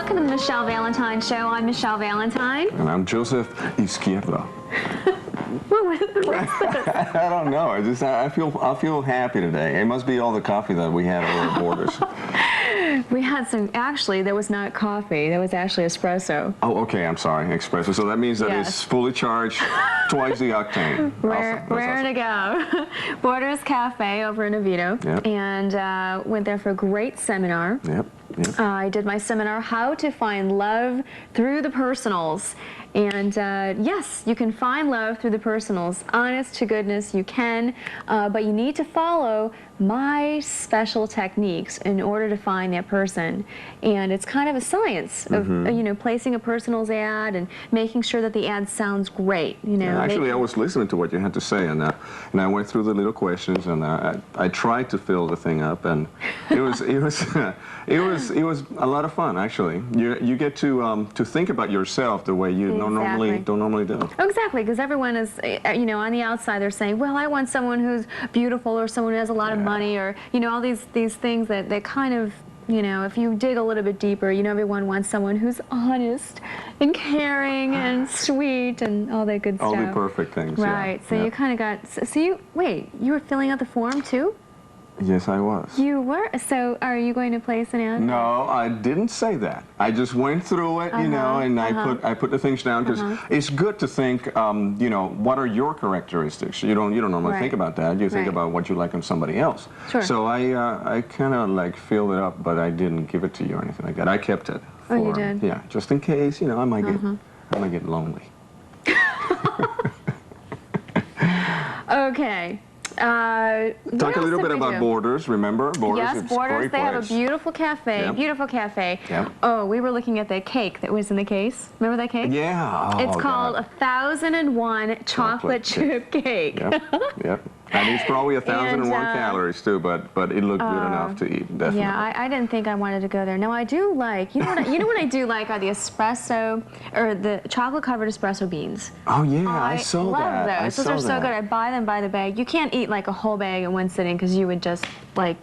Welcome to the Michelle Valentine Show. I'm Michelle Valentine. And I'm Joseph Izquierdo. What's this? I don't know. I feel happy today. It must be all the coffee that we had over at Borders. We had some, actually, that was not coffee. That was actually espresso. Oh, okay. I'm sorry. Espresso. So that means that it's fully charged, twice the octane. Where to go? Borders Café over in Oviedo. Yep. And went there for a great seminar. Yep. I did my seminar, How to Find Love Through the Personals. And yes, you can find love through the personals. Honest to goodness, you can. But you need to follow my special techniques in order to find that person. And it's kind of a science of, you know, placing a personals ad and making sure that the ad sounds great. You know, yeah, actually, I was listening to what you had to say, and I went through the little questions, and I tried to fill the thing up, and it was a lot of fun. Actually, you get to think about yourself the way you don't normally do. Oh, exactly, because everyone is, you know, on the outside they're saying, well, I want someone who's beautiful or someone who has a lot of money, or, you know, all these things that kind of, you know, if you dig a little bit deeper, you know, everyone wants someone who's honest and caring and sweet and all that good stuff. All the perfect things. Right. Yeah. So you kind of got. So you you were filling out the form too? Yes, I was. You were? So are you going to place an ad? No, I didn't say that. I just went through it, you know, and I put the things down because it's good to think, you know, what are your characteristics? You don't normally think about that. You think about what you like in somebody else. Sure. So I kind of like filled it up, but I didn't give it to you or anything like that. I kept it. Oh, you did? Yeah, just in case, you know, I might get lonely. Okay. Talk a little bit about Borders, remember? Borders, yes, Borders, they have a beautiful cafe, beautiful cafe. Yep. Oh, we were looking at that cake that was in the case. Remember that cake? Yeah. Oh, it's called 1001 chocolate chip cake. Yep. And it's probably 1001 calories too, but it looked good enough to eat, definitely. Yeah, I didn't think I wanted to go there. No, I do like, you know what I do like are the espresso, or the chocolate-covered espresso beans. Oh yeah, I saw that. I love those. Those are so good. I buy them by the bag. You can't eat like a whole bag in one sitting because you would just like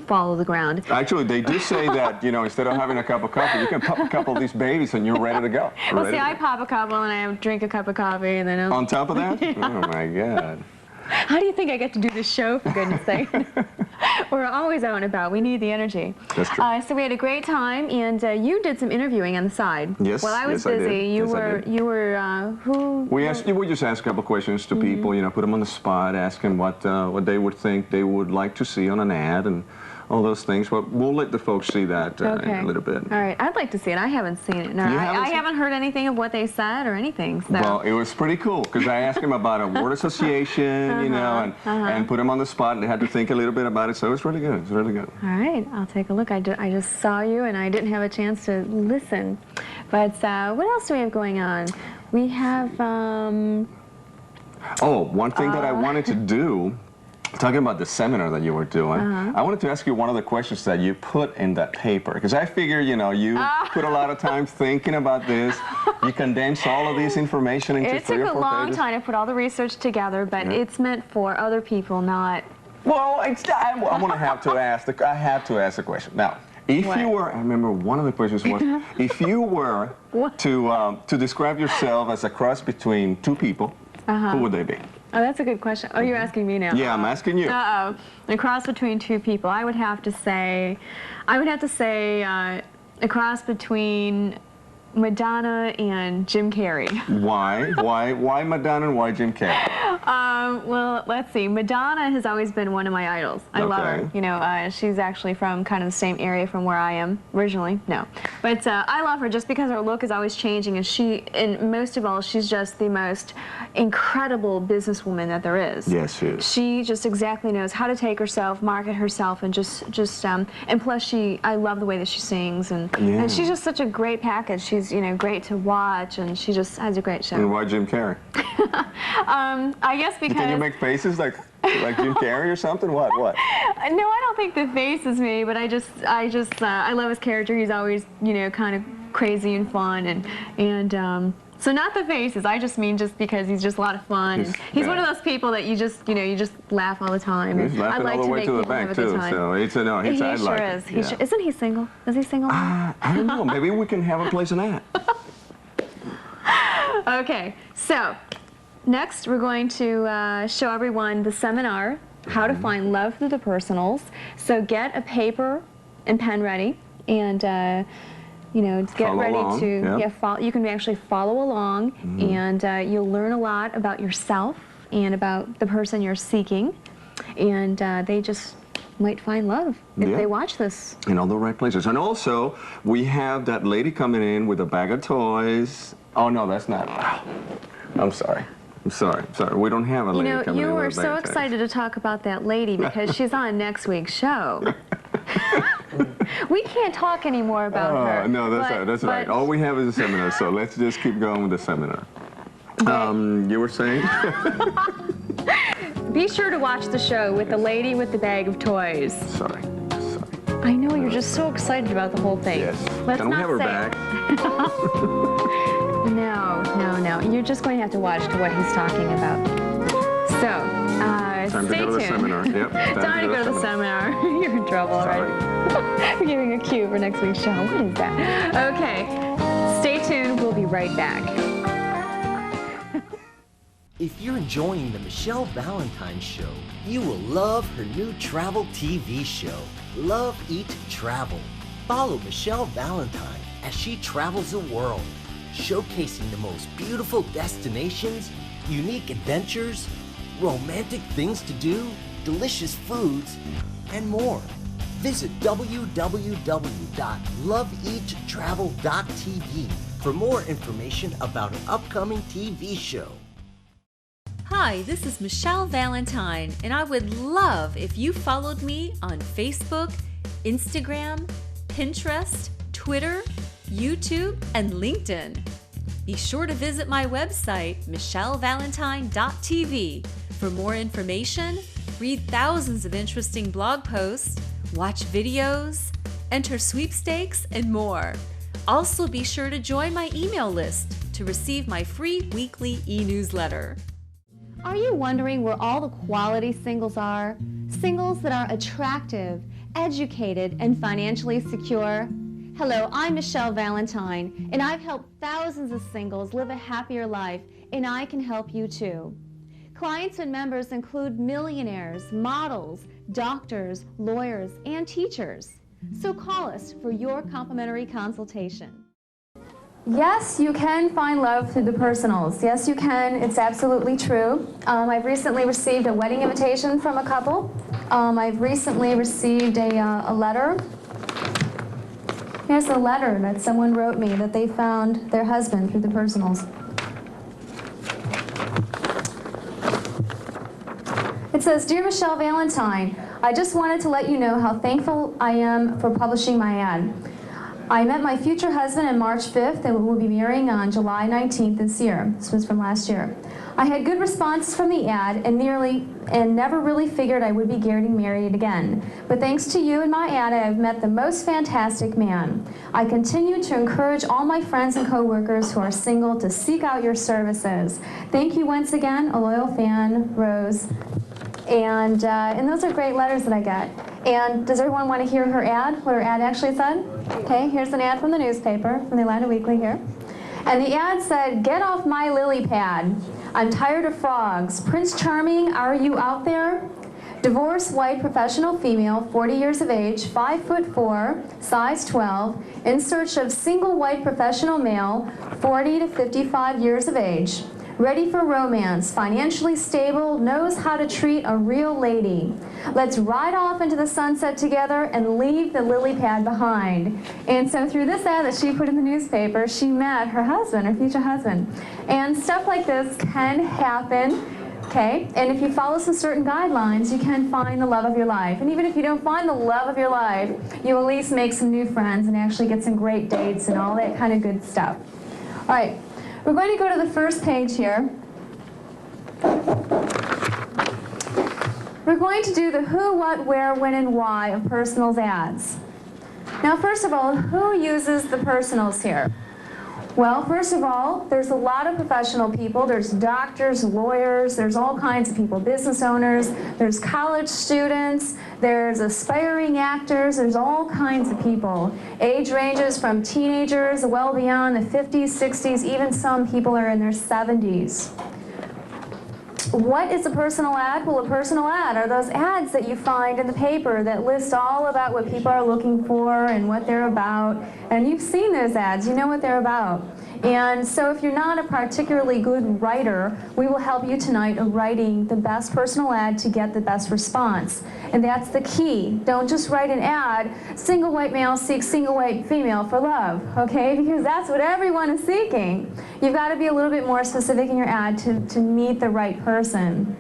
follow the ground. Actually, they do say that, you know, instead of having a cup of coffee, you can pop a couple of these babies and you're ready to go. Well, see, I pop a couple and I drink a cup of coffee and then on top of that? Oh my God. How do you think I get to do this show, for goodness sake? We're always out and about. We need the energy. That's true. So we had a great time, and you did some interviewing on the side. Yes. While I was busy, you were who? We just asked a couple of questions to people. You know, put them on the spot, ask them what they would think they would like to see on an ad, and all those things. But we'll let the folks see that in a little bit. All right. I'd like to see it. I haven't seen it. No, I haven't heard anything of what they said or anything. So. Well, it was pretty cool because I asked them about a word association, you know, and put them on the spot, and they had to think a little bit about it. So it was really good. It was really good. All right. I'll take a look. I just saw you, and I didn't have a chance to listen. But what else do we have going on? We have... Oh, one thing that I wanted to do, talking about the seminar that you were doing, I wanted to ask you one of the questions that you put in that paper, because I figure, you know, you put a lot of time thinking about this. You condense all of this information into 3 or 4 pages. It took a long time to put all the research together, but it's meant for other people, not... Well, I have to ask the question. Now, if you were, I remember one of the questions was, if you were to describe yourself as a cross between 2 people, who would they be? Oh, that's a good question. Oh, you're asking me now. Yeah, I'm asking you. Uh-oh. A cross between 2 people. I would have to say a cross between Madonna and Jim Carrey. Why? Why Madonna and why Jim Carrey? Well, let's see. Madonna has always been one of my idols. I love her. You know, she's actually from kind of the same area from where I am originally. No, but I love her just because her look is always changing, and most of all, she's just the most incredible businesswoman that there is. Yes, she is. She just exactly knows how to take herself, market herself, and and plus I love the way that she sings, and she's just such a great package. She's, you know, great to watch, and she just has a great show. And why Jim Carrey? I guess because... Can you make faces like Jim Carrey or something? What? No, I don't think the face is me, but I love his character. He's always, you know, kind of crazy and fun, and So not the faces. I just mean just because he's just a lot of fun. He's one of those people that you just laugh all the time. He's laughing all the way to the bank too. So I like it. He sure is. Isn't he single? Is he single? I don't know. Maybe we can have him place an ad. Okay. So next we're going to show everyone the seminar, How to Find Love Through the Personals. So get a paper and pen ready, and get follow ready along. to you can actually follow along, and you'll learn a lot about yourself and about the person you're seeking, and they just might find love if they watch this. In all the right places. And also, we have that lady coming in with a bag of toys. Oh no, that's not. I'm sorry. We don't have a lady coming in with a bag of toys. You were so excited to talk about that lady because she's on next week's show. We can't talk anymore about her. No, that's right. All we have is a seminar, so let's just keep going with the seminar. You were saying? Be sure to watch the show with the lady with the bag of toys. Sorry. I know, you're just so excited about the whole thing. Yes. Let's Can we not have her say back? No. You're just going to have to watch to what he's talking about. So, time stay to go to the tuned. seminar. Yep. Time to go to the seminar. You're in trouble, right? We're giving a cue for next week's show. What is that? Okay. Stay tuned. We'll be right back. If you're enjoying the Michelle Valentine Show, you will love her new travel TV show, Love, Eat, Travel. Follow Michelle Valentine as she travels the world, showcasing the most beautiful destinations, unique adventures, romantic things to do, delicious foods, and more. Visit www.loveeattravel.tv for more information about an upcoming TV show. Hi, this is Michelle Valentine, and I would love if you followed me on Facebook, Instagram, Pinterest, Twitter, YouTube, and LinkedIn. Be sure to visit my website, michellevalentine.tv, for more information, read thousands of interesting blog posts, watch videos, enter sweepstakes, and more. Also, be sure to join my email list to receive my free weekly e-newsletter. Are you wondering where all the quality singles are? Singles that are attractive, educated, and financially secure? Hello, I'm Michelle Valentine, and I've helped thousands of singles live a happier life, and I can help you too. Clients and members include millionaires, models, doctors, lawyers, and teachers. So call us for your complimentary consultation. Yes, you can find love through the personals. Yes, you can. It's absolutely true. I've recently received a wedding invitation from a couple. I've recently received a letter. Here's a letter that someone wrote me that they found their husband through the personals. It says, "Dear Michelle Valentine, I just wanted to let you know how thankful I am for publishing my ad. I met my future husband on March 5th and we'll be marrying on July 19th this year." This was from last year. "I had good responses from the ad and never really figured I would be getting married again. But thanks to you and my ad, I have met the most fantastic man. I continue to encourage all my friends and coworkers who are single to seek out your services. Thank you once again, a loyal fan, Rose." And those are great letters that I get. And does everyone want to hear her ad, what her ad actually said? Okay, here's an ad from the newspaper, from the Atlanta Weekly here. And the ad said, "Get off my lily pad. I'm tired of frogs. Prince Charming, are you out there? Divorced white professional female, 40 years of age, 5'4", size 12, in search of single white professional male, 40 to 55 years of age. Ready for romance, financially stable, knows how to treat a real lady. Let's ride off into the sunset together and leave the lily pad behind." And so through this ad that she put in the newspaper, she met her husband, her future husband. And stuff like this can happen, okay? And if you follow some certain guidelines, you can find the love of your life. And even if you don't find the love of your life, you'll at least make some new friends and actually get some great dates and all that kind of good stuff. All right. We're going to go to the first page here. We're going to do the who, what, where, when, and why of personals ads. Now, first of all, who uses the personals here? Well, first of all, there's a lot of professional people. There's doctors, lawyers, there's all kinds of people, business owners, there's college students, there's aspiring actors, there's all kinds of people. Age ranges from teenagers well beyond the 50s, 60s, even some people are in their 70s. What is a personal ad? Well, a personal ad are those ads that you find in the paper that list all about what people are looking for and what they're about. And you've seen those ads, you know what they're about. And so if you're not a particularly good writer, we will help you tonight of writing the best personal ad to get the best response. And that's the key. Don't just write an ad, single white male seeks single white female for love, okay? Because that's what everyone is seeking. You've got to be a little bit more specific in your ad to meet the right person.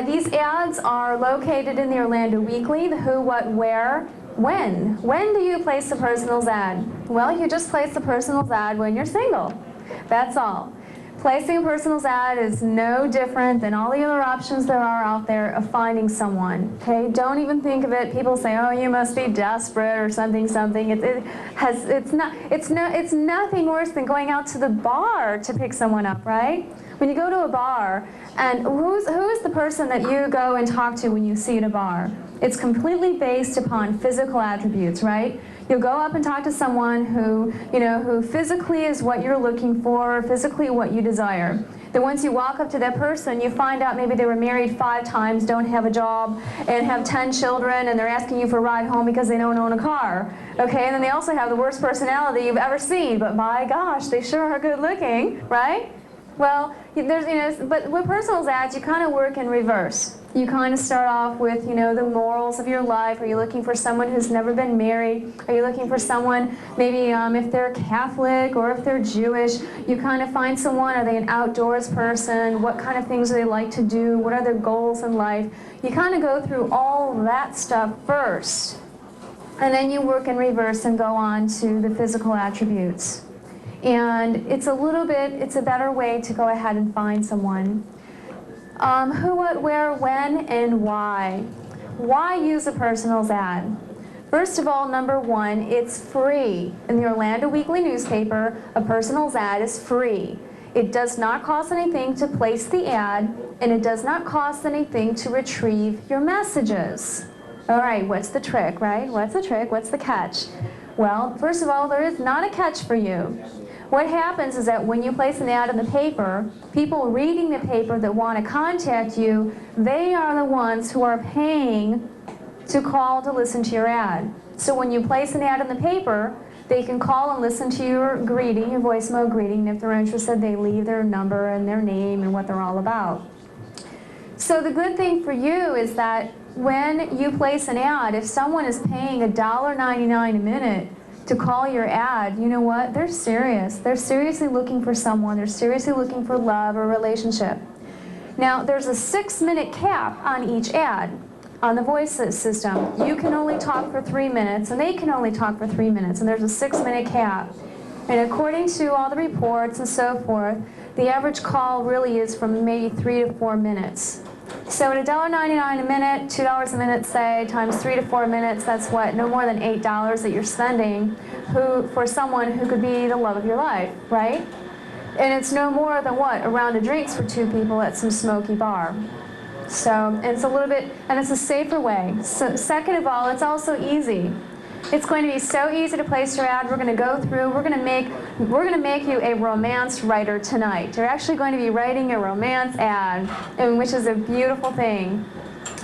These ads are located in the Orlando Weekly, the who, what, where, when. When do you place the personal's ad? Well, you just place the personal's ad when you're single. That's all. Placing a personal's ad is no different than all the other options there are out there of finding someone. Okay, don't even think of it. People say, "Oh, you must be desperate" or something. It's nothing worse than going out to the bar to pick someone up, right? When you go to a bar, and who is the person that you go and talk to when you see at a bar? It's completely based upon physical attributes, right? You'll go up and talk to someone who physically is what you're looking for, physically what you desire. Then once you walk up to that person, you find out maybe they were married 5 times, don't have a job, and have 10 children, and they're asking you for a ride home because they don't own a car. Okay, and then they also have the worst personality you've ever seen, but my gosh, they sure are good looking, right? Well, but with personal ads, you kind of work in reverse. You kind of start off with, the morals of your life. Are you looking for someone who's never been married? Are you looking for someone, maybe if they're Catholic or if they're Jewish? You kind of find someone, are they an outdoors person? What kind of things do they like to do? What are their goals in life? You kind of go through all that stuff first. And then you work in reverse and go on to the physical attributes. And it's a better way to go ahead and find someone. Who, what, where, when, and why. Why use a personal's ad? First of all, number one, it's free. In the Orlando Weekly newspaper, a personal's ad is free. It does not cost anything to place the ad, and it does not cost anything to retrieve your messages. All right, what's the trick, right? What's the trick? What's the catch? Well, first of all, there is not a catch for you. What happens is that when you place an ad in the paper, people reading the paper that want to contact you, they are the ones who are paying to call to listen to your ad. So when you place an ad in the paper, they can call and listen to your greeting, your voicemail greeting, and if they're interested, they leave their number and their name and what they're all about. So the good thing for you is that when you place an ad, if someone is paying $1.99 a minute to call your ad, you know what? They're serious. They're seriously looking for someone. They're seriously looking for love or relationship. Now, there's a 6-minute cap on each ad on the voice system. You can only talk for 3 minutes, and they can only talk for 3 minutes, and there's a 6-minute cap. And according to all the reports and so forth, the average call really is from maybe 3 to 4 minutes. So at $1.99 a minute, $2 a minute, say, times 3 to 4 minutes, that's what? No more than $8 that you're spending for someone who could be the love of your life, right? And it's no more than what? A round of drinks for 2 people at some smoky bar. So it's a little bit, and it's a safer way. So second of all, it's also easy. It's going to be so easy to place your ad. We're going to go through. We're going to make you a romance writer tonight. You're actually going to be writing a romance ad, which is a beautiful thing.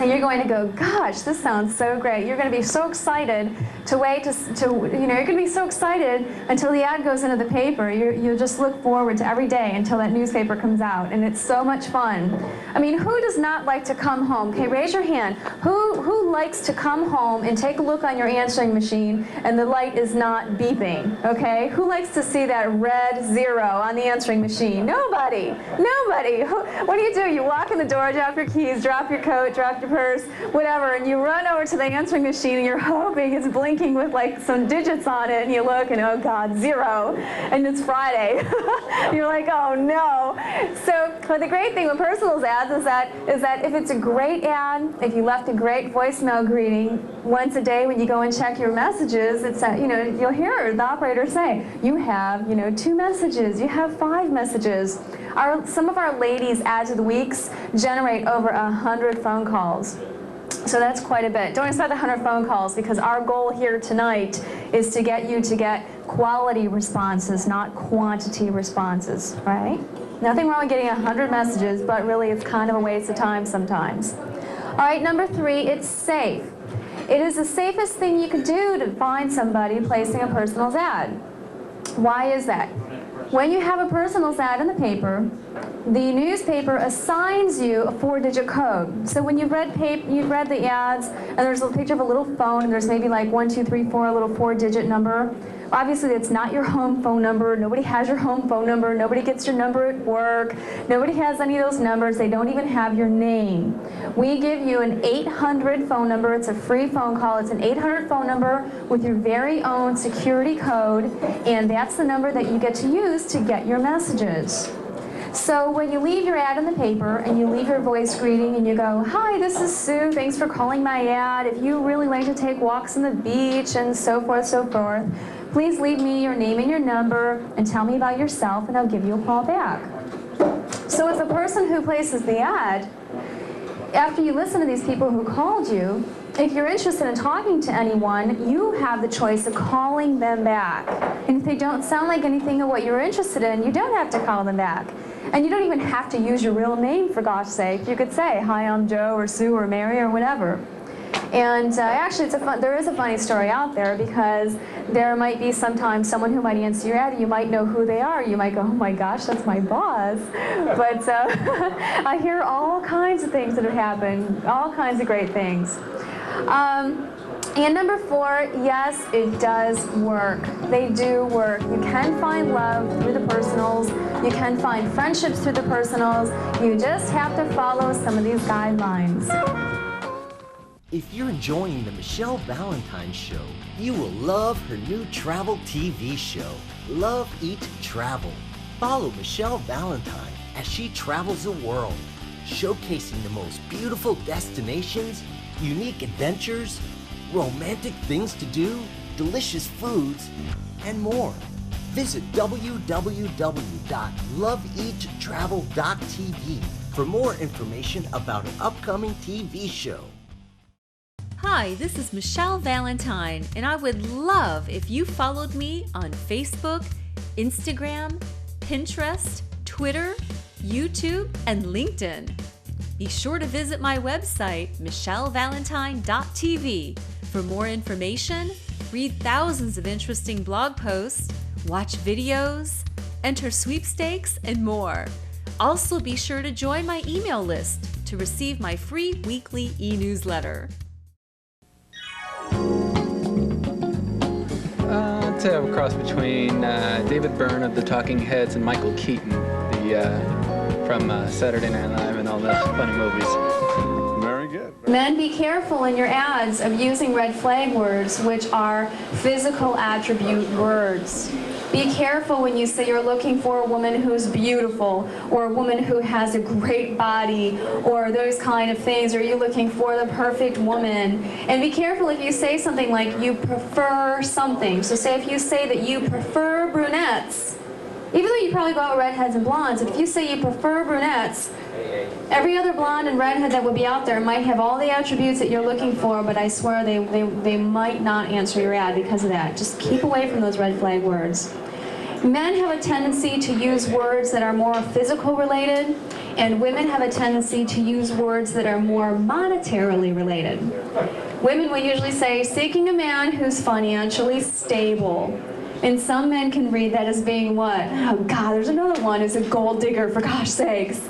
And you're going to go, gosh, this sounds so great. You're going to be so excited to wait you're going to be so excited until the ad goes into the paper. You'll just look forward to every day until that newspaper comes out, and it's so much fun. I mean, who does not like to come home? Okay, raise your hand. Who likes to come home and take a look on your answering machine and the light is not beeping? Okay, who likes to see that red 0 on the answering machine? Nobody. Nobody. What do? You walk in the door, drop your keys, drop your coat, drop left your purse, whatever, and you run over to the answering machine and you're hoping it's blinking with like some digits on it, and you look and oh God, 0, and it's Friday. You're like, oh no. So, but the great thing with personals ads is that if it's a great ad, if you left a great voicemail greeting once a day when you go and check your messages, it's you'll hear the operator say, you have 2 messages, you have 5 messages. Some of our ladies' ads of the weeks generate over 100 phone calls. So that's quite a bit. Don't expect 100 phone calls, because our goal here tonight is to get you to get quality responses, not quantity responses, right? Nothing wrong with getting 100 messages, but really it's kind of a waste of time sometimes. All right, number 3, it's safe. It is the safest thing you could do to find somebody placing a personals ad. Why is that? When you have a personals ad in the paper, the newspaper assigns you a 4-digit code. So when you've read the ads, and there's a picture of a little phone, and there's maybe like 1, 2, 3, 4, a little 4-digit number. Obviously, it's not your home phone number. Nobody has your home phone number. Nobody gets your number at work. Nobody has any of those numbers. They don't even have your name. We give you an 800 phone number. It's a free phone call. It's an 800 phone number with your very own security code, and that's the number that you get to use to get your messages. So when you leave your ad in the paper and you leave your voice greeting and you go, hi, this is Sue, thanks for calling my ad. If you really like to take walks on the beach and so forth, please leave me your name and your number and tell me about yourself, and I'll give you a call back. So as a person who places the ad, after you listen to these people who called you, if you're interested in talking to anyone, you have the choice of calling them back. And if they don't sound like anything of what you're interested in, you don't have to call them back. And you don't even have to use your real name, for gosh sake. You could say, hi, I'm Joe or Sue or Mary or whatever. And actually, there is a funny story out there, because there might be sometimes someone who might answer your ad, and you might know who they are. You might go, oh my gosh, that's my boss. But I hear all kinds of things that have happened, all kinds of great things. And number 4, yes, it does work. They do work. You can find love through the personals. You can find friendships through the personals. You just have to follow some of these guidelines. If you're enjoying the Michelle Valentine Show, you will love her new travel TV show, Love, Eat, Travel. Follow Michelle Valentine as she travels the world, showcasing the most beautiful destinations, unique adventures, romantic things to do, delicious foods, and more. Visit www.loveeattravel.tv for more information about an upcoming TV show. Hi, this is Michelle Valentine, and I would love if you followed me on Facebook, Instagram, Pinterest, Twitter, YouTube, and LinkedIn. Be sure to visit my website, michellevalentine.tv, for more information, read thousands of interesting blog posts, watch videos, enter sweepstakes, and more. Also, be sure to join my email list to receive my free weekly e-newsletter. I'd say I'm a cross between David Byrne of the Talking Heads and Michael Keaton, from Saturday Night Live and all the funny movies. Very good. Men, be careful in your ads of using red flag words, which are physical attribute words. Be careful when you say you're looking for a woman who's beautiful, or a woman who has a great body, or those kind of things, or you're looking for the perfect woman. And be careful if you say something like you prefer something. So say if you say that you prefer brunettes, even though you probably go out with redheads and blondes, if you say you prefer brunettes, every other blonde and redhead that would be out there might have all the attributes that you're looking for, but I swear they might not answer your ad because of that. Just keep away from those red flag words. Men have a tendency to use words that are more physical related, and women have a tendency to use words that are more monetarily related. Women will usually say, seeking a man who's financially stable. And some men can read that as being what? Oh God, there's another one who's a gold digger, for gosh sakes.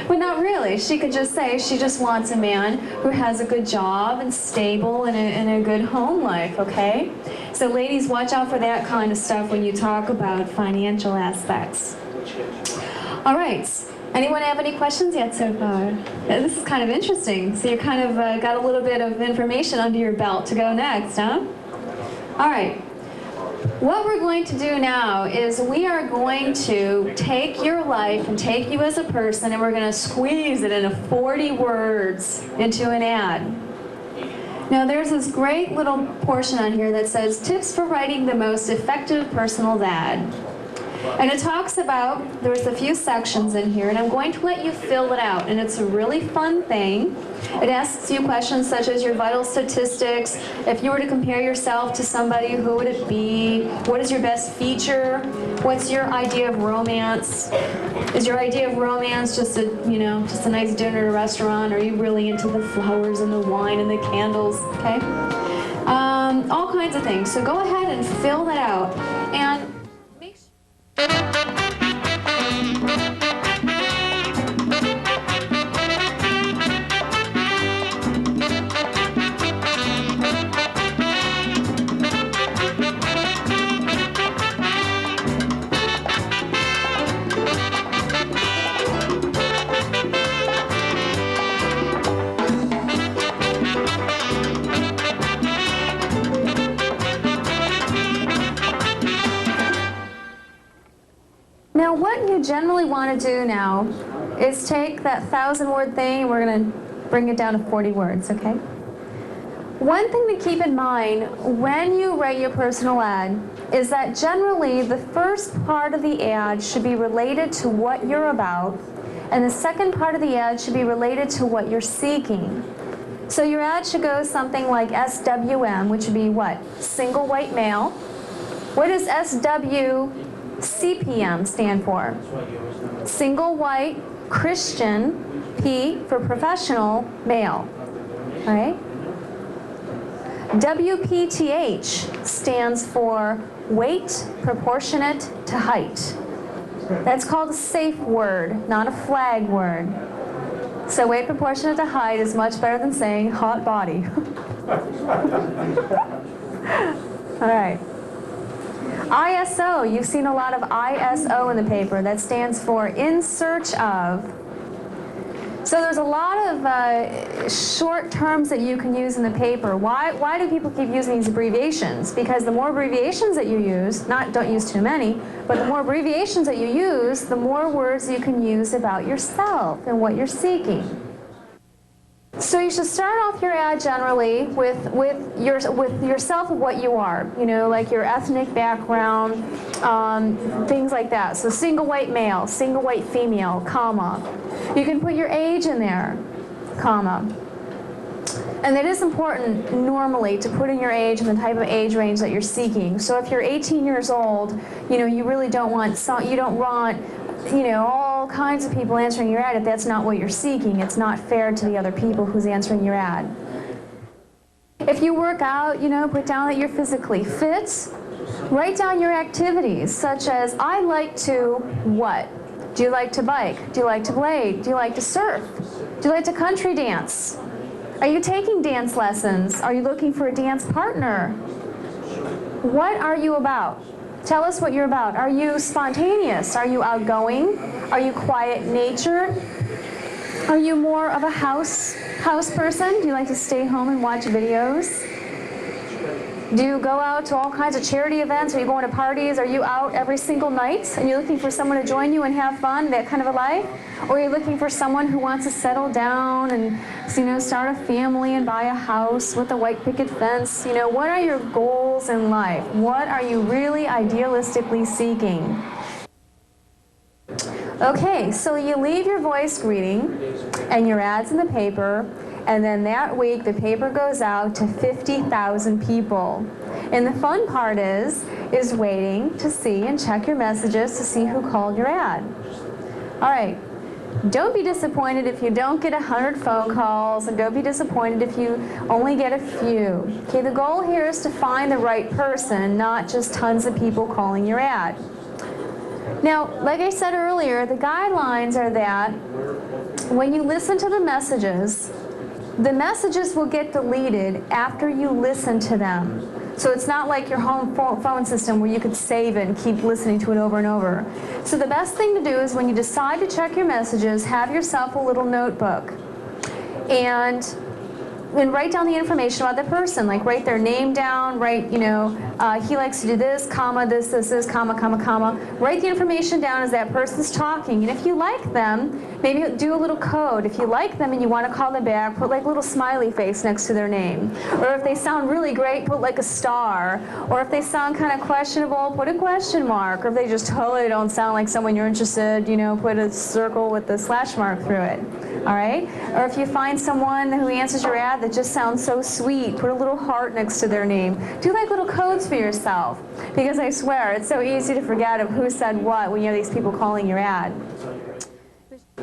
But not really. She could just say she just wants a man who has a good job and stable and a good home life, okay? So ladies, watch out for that kind of stuff when you talk about financial aspects. All right, Anyone have any questions yet so far? This is kind of interesting. So you kind of got a little bit of information under your belt to go next, huh? All right. What we're going to do now is we are going to take your life and take you as a person, and we're going to squeeze it into 40 words into an ad. Now there's this great little portion on here that says tips for writing the most effective personal ad. And it talks about, there's a few sections in here, and I'm going to let you fill it out, and it's a really fun thing. It asks you questions such as your vital statistics. If you were to compare yourself to somebody, who would it be? What is your best feature? What's your idea of romance? Is your idea of romance just a, just a nice dinner at a restaurant? Are you really into the flowers and the wine and the candles? Okay? All kinds of things. So go ahead and fill that out. And make sure. Now what you generally want to do now is take that 1,000-word thing and we're going to bring it down to 40 words, okay? One thing to keep in mind when you write your personal ad is that generally the first part of the ad should be related to what you're about, and the second part of the ad should be related to what you're seeking. So your ad should go something like SWM, which would be what? Single white male. What does SWCPM stand for? Single white Christian, P for professional, male. All right? WPTH stands for weight proportionate to height. That's called a safe word, not a flag word. So weight proportionate to height is much better than saying hot body. All right. ISO, you've seen a lot of ISO in the paper. That stands for in search of. So there's a lot of short terms that you can use in the paper. Why do people keep using these abbreviations? Because the more abbreviations that you use, don't use too many, but the more abbreviations that you use, the more words you can use about yourself and what you're seeking. So you should start off your ad generally with yourself of what you are, like your ethnic background, things like that. So single white male, single white female, comma. You can put your age in there, comma. And it is important normally to put in your age and the type of age range that you're seeking. So if you're 18 years old, you really don't want all kinds of people answering your ad if that's not what you're seeking. It's not fair to the other people who's answering your ad. If you work out, put down that you're physically fit. Write down your activities, such as, I like to what? Do you like to bike? Do you like to blade? Do you like to surf? Do you like to country dance? Are you taking dance lessons? Are you looking for a dance partner? What are you about? Tell us what you're about. Are you spontaneous? Are you outgoing? Are you quiet-natured? Are you more of a house person? Do you like to stay home and watch videos? Do you go out to all kinds of charity events? Are you going to parties? Are you out every single night? And you're looking for someone to join you and have fun, that kind of a life? Or are you looking for someone who wants to settle down and start a family and buy a house with a white picket fence? What are your goals in life? What are you really idealistically seeking? Okay, so you leave your voice greeting and your ads in the paper, and then that week the paper goes out to 50,000 people. And the fun part is waiting to see and check your messages to see who called your ad. All right, don't be disappointed if you don't get 100 phone calls, and don't be disappointed if you only get a few. Okay, the goal here is to find the right person, not just tons of people calling your ad. Now, like I said earlier, the guidelines are that when you listen to the messages, the messages will get deleted after you listen to them. So it's not like your home phone system where you could save it and keep listening to it over and over. So the best thing to do is when you decide to check your messages, have yourself a little notebook and write down the information about the person, like write their name down, write, he likes to do this, comma, this, comma, comma, comma. Write the information down as that person's talking. And if you like them, maybe do a little code. If you like them and you want to call them back, put like a little smiley face next to their name. Or if they sound really great, put like a star. Or if they sound kind of questionable, put a question mark. Or if they just totally don't sound like someone you're interested, put a circle with the slash mark through it. All right? Or if you find someone who answers your ad that just sounds so sweet, put a little heart next to their name. Do like little codes for yourself, because I swear it's so easy to forget of who said what when you have these people calling your ad.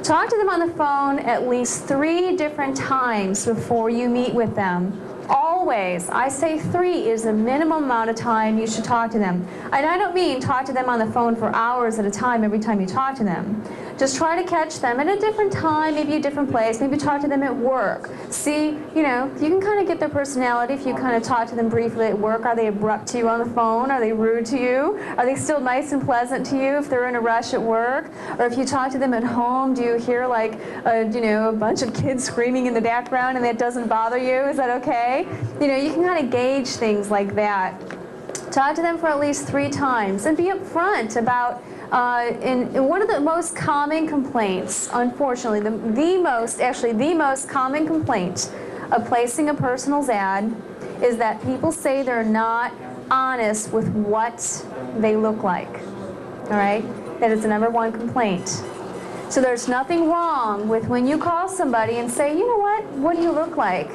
Talk to them on the phone at least 3 different times before you meet with them. Always, I say 3 is the minimum amount of time you should talk to them. And I don't mean talk to them on the phone for hours at a time every time you talk to them. Just try to catch them at a different time, maybe a different place, maybe talk to them at work. See, you can kind of get their personality if you kind of talk to them briefly at work. Are they abrupt to you on the phone? Are they rude to you? Are they still nice and pleasant to you if they're in a rush at work? Or if you talk to them at home, do you hear like, a bunch of kids screaming in the background and that doesn't bother you? Is that okay? You can kind of gauge things like that. Talk to them for at least 3 times and be upfront about in one of the most common complaints, unfortunately, the most common complaint of placing a personals ad is that people say they're not honest with what they look like. All right? That is the #1 complaint. So there's nothing wrong with when you call somebody and say, you know what do you look like?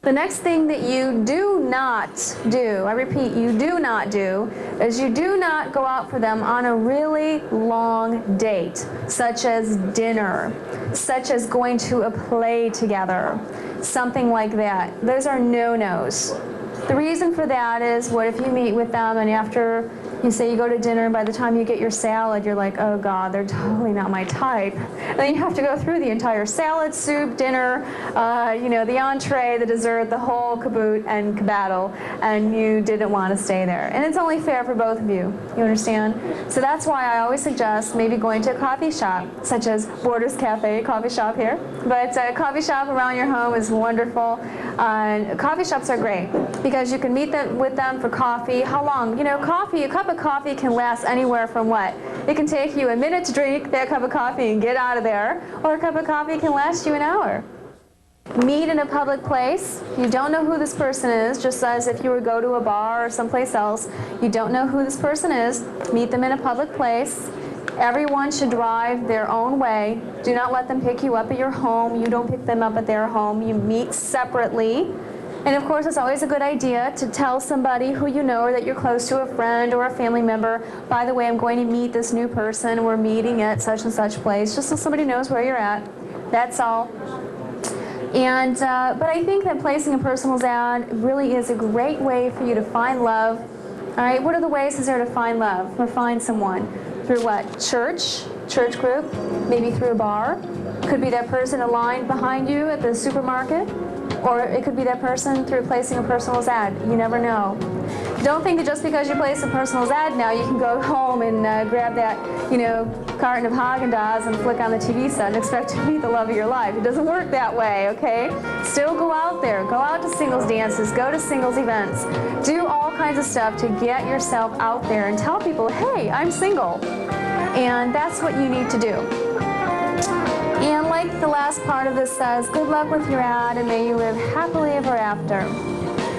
The next thing that you do not do, I repeat, you do not do, is you do not go out for them on a really long date, such as dinner, such as going to a play together, something like that. Those are no-nos. The reason for that is, what if you meet with them and after you say you go to dinner, and by the time you get your salad, you're like, oh God, they're totally not my type. And then you have to go through the entire salad, soup, dinner, the entree, the dessert, the whole caboot and caboodle, and you didn't want to stay there. And it's only fair for both of you. You understand? So that's why I always suggest maybe going to a coffee shop, such as Borders Café, coffee shop here. But a coffee shop around your home is wonderful. Coffee shops are great because you can meet with them for coffee. How long? Coffee, a cup of coffee can last anywhere from what? It can take you a minute to drink that cup of coffee and get out of there, or a cup of coffee can last you an hour. Meet in a public place. You don't know who this person is, just as if you were to go to a bar or someplace else. You don't know who this person is. Meet them in a public place. Everyone should drive their own way. Do not let them pick you up at your home. You don't pick them up at their home. You meet separately. And of course, it's always a good idea to tell somebody who you know or that you're close to, a friend or a family member, by the way, I'm going to meet this new person. We're meeting at such and such place, just so somebody knows where you're at. That's all. And but I think that placing a personals ad really is a great way for you to find love. All right, what are the ways is there to find love or find someone? Through what? Church group, maybe through a bar. Could be that person in line behind you at the supermarket. Or it could be that person through placing a personals ad. You never know. Don't think that just because you place a personals ad now, you can go home and grab that, carton of Haagen-Dazs and flick on the TV set and expect to meet the love of your life. It doesn't work that way, okay? Still go out there. Go out to singles dances. Go to singles events. Do all kinds of stuff to get yourself out there and tell people, hey, I'm single. And that's what you need to do. And like the last part of this says, good luck with your ad and may you live happily ever after.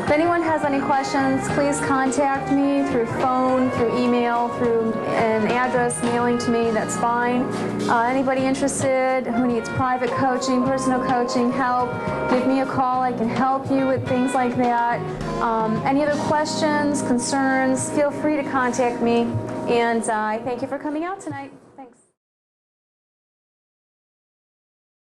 If anyone has any questions, please contact me through phone, through email, through an address, mailing to me, that's fine. Anybody interested who needs private coaching, personal coaching, help, give me a call. I can help you with things like that. Any other questions, concerns, feel free to contact me. And I thank you for coming out tonight.